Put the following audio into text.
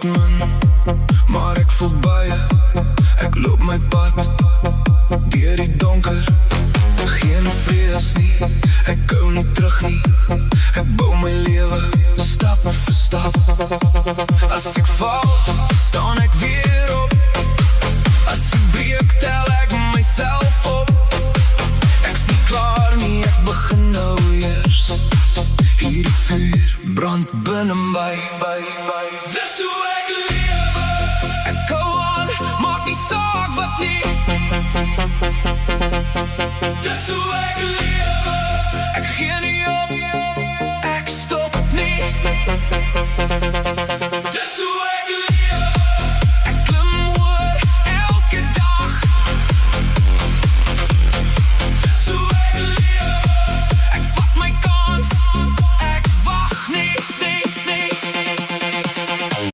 min, maar ek voel baie. Ek loop my pad deur die donker, geen vrees nie. Ek hou nie terug nie. Ek bou my lewe stap vir stap. As ek val, staan ek weer op. As ek breek, tel ek myself op. Ek's nie klaar nie, ek begin nou eers. Hierdie vuur brand binne my. Dis hoe ek lewe. Ek hou aan, maak nie saak wat nie